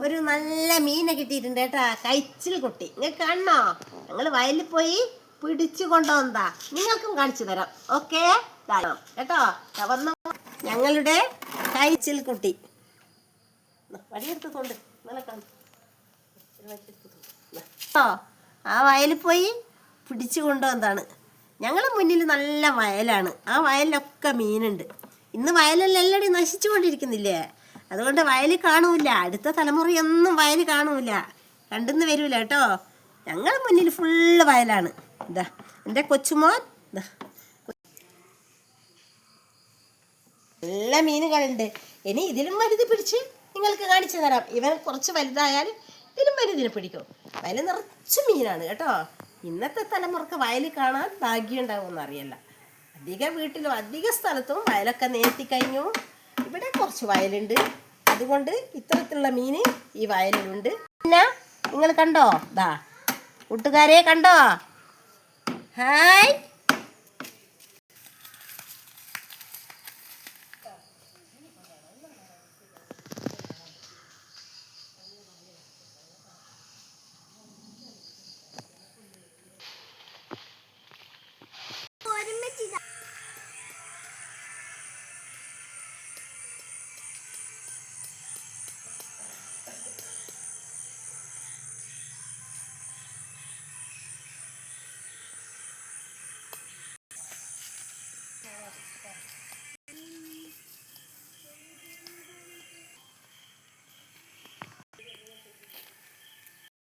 ഒരു നല്ല മീനെ കിട്ടിയിട്ടുണ്ട് കേട്ടാ, കൈച്ചിൽ കുട്ടി. നിങ്ങൾക്ക് കാണണോ? ഞങ്ങൾ വയലിൽ പോയി പിടിച്ചു കൊണ്ടുവന്നതാ. നിങ്ങൾക്കും കാണിച്ചു തരാം. ഓക്കെ കേട്ടോ. വന്നോ, ഞങ്ങളുടെ കൈച്ചിൽ കുട്ടി. വടിയെടുത്തോണ്ട് ആ വയലിൽ പോയി പിടിച്ചു കൊണ്ടുവന്നതാണ്. ഞങ്ങളുടെ മുന്നിൽ നല്ല വയലാണ്. ആ വയലിലൊക്കെ മീനുണ്ട്. ഇന്ന് വയലിലെല്ലാടി നശിച്ചു കൊണ്ടിരിക്കുന്നില്ലേ, അതുകൊണ്ട് വയൽ കാണൂല. അടുത്ത തലമുറയൊന്നും വയൽ കാണൂല, കണ്ടെന്ന് വരൂല കേട്ടോ. ഞങ്ങളുടെ മുന്നിൽ ഫുള്ള് വയലാണ്. ഇതാ എൻ്റെ കൊച്ചുമോൻ. ഇതാ നല്ല മീനുകളുണ്ട്. ഇനി ഇതിലും വലുത് പിടിച്ച് നിങ്ങൾക്ക് കാണിച്ചു തരാം. ഇവൻ കുറച്ച് വലുതായാൽ ഇതിലും വലുതിനെ പിടിക്കും. വയൽ നിറച്ച് മീനാണ് കേട്ടോ. ഇന്നത്തെ തലമുറക്ക് വയൽ കാണാൻ ഭാഗ്യമുണ്ടാവുമെന്ന് അറിയില്ല. അധിക വീട്ടിലും അധിക സ്ഥലത്തും വയലൊക്കെ നേർത്തി കഴിഞ്ഞു. ഇവിടെ കുറച്ച് വയലുണ്ട്, അതുകൊണ്ട് ഇത്തരത്തിലുള്ള മീൻ ഈ വയലിലുണ്ട്. പിന്നെ നിങ്ങൾ കണ്ടോ, ദാ കൂട്ടുകാരെ കണ്ടോ? ഹായ്.